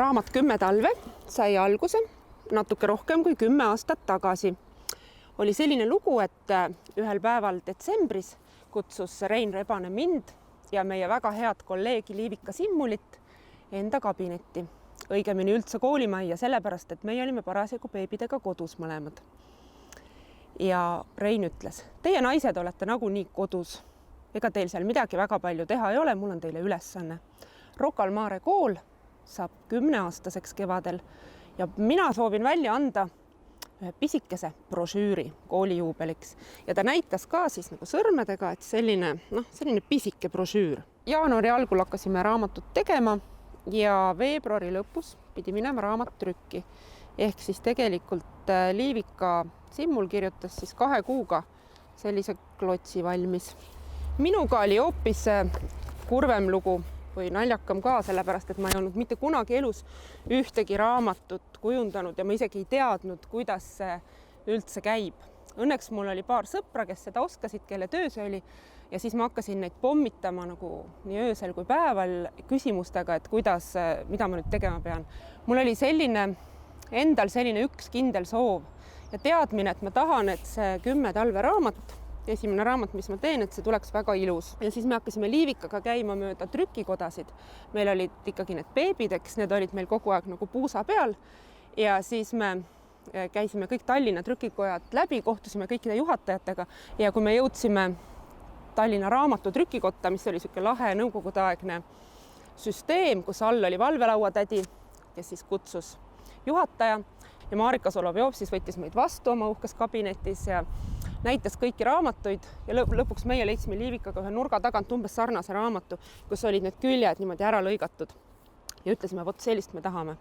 Raamat 10 talve sai alguse natuke rohkem kui 10 aastat tagasi. Oli selline lugu, et ühel päeval detsembris kutsus Rein Rebane mind ja meie väga head kolleegi Liivika Simmulit enda kabinetti. Õigemini üldse koolimajja, sellepärast, et meie olime parasjagu beebidega kodus mõlemad. Ja Rein ütles, teie naised olete nagunii kodus. Ega teil seal midagi väga palju teha ei ole, mul on teile ülesanne. Rocca al Mare kool saab 10-aastaseks kevadel ja mina soovin välja anda ühe pisikese brošüüri koolijuubeliks. Ja ta näitas ka siis nagu sõrmedega, et selline pisike brošüür. Jaanuari algul hakkasime raamatut tegema ja veebruari lõpus pidi minema raamat trükki. Ehk siis tegelikult Liivika Simmul kirjutas siis 2 kuuga sellise klotsi valmis. Minuga oli hoopis kurvem lugu või naljakam ka, sellepärast, et ma ei olnud mitte kunagi elus ühtegi raamatut kujundanud ja ma isegi ei teadnud, kuidas see üldse käib. Õnneks mul oli paar sõpra, kes seda oskasid, kelle töö see oli ja siis ma hakkasin neid pommitama nagu nii öösel kui päeval küsimustega, et mida ma nüüd tegema pean. Mul oli endal selline üks kindel soov ja teadmine, et ma tahan, et see 10 talve raamat, esimene raamat, mis ma teen, et see tuleks väga ilus. Ja siis me hakkasime Liivikaga käima mööda trükikodasid. Meil olid ikkagi need beebideks, need olid meil kogu aeg nagu puusa peal. Ja siis me käisime kõik Tallinna trükikojad läbi, kohtusime kõikide juhatajatega ja kui me jõudsime Tallinna raamatu trükikotta, mis oli selline lahe nõukogudeaegne süsteem, kus all oli valvelauatädi, kes siis kutsus juhataja ja Marika Solovjov siis võttis meid vastu oma uhkes kabinetis ja näitas kõiki raamatuid ja lõpuks meie leidsime Liivikaga ühe nurga tagant umbes sarnase raamatu, kus olid need küljed niimoodi ära lõigatud ja ütlesime, vot sellist me tahame.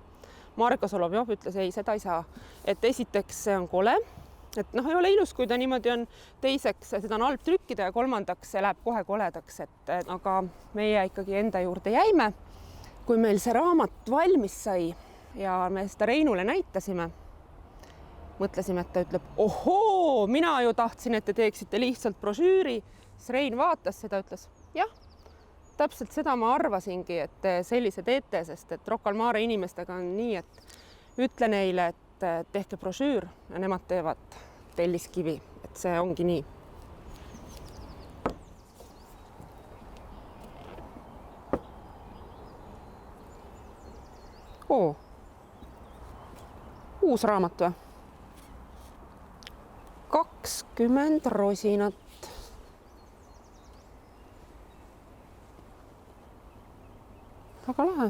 Marika Solovjov ütles, ei, seda ei saa. Et esiteks see on kole, et ei ole ilus, kui ta niimoodi on, teiseks seda on halb trükkida ja kolmandaks see läheb kohe koledaks, aga meie ikkagi enda juurde jäime. Kui meil see raamat valmis sai ja me seda Reinule näitasime, mõtlesime, et ta ütleb, ohoo, mina ju tahtsin, et te teeksite lihtsalt brošüüri. Siis Rein vaatas seda, ütles, jah, täpselt seda ma arvasingi, et te sellise teete, sest et Rocca al Mare inimestega on nii, et ütle neile, et tehke brošüür ja nemad teevad telliskivi, et see ongi nii. Uus raamat või? 20 rosinat. Väga lahe.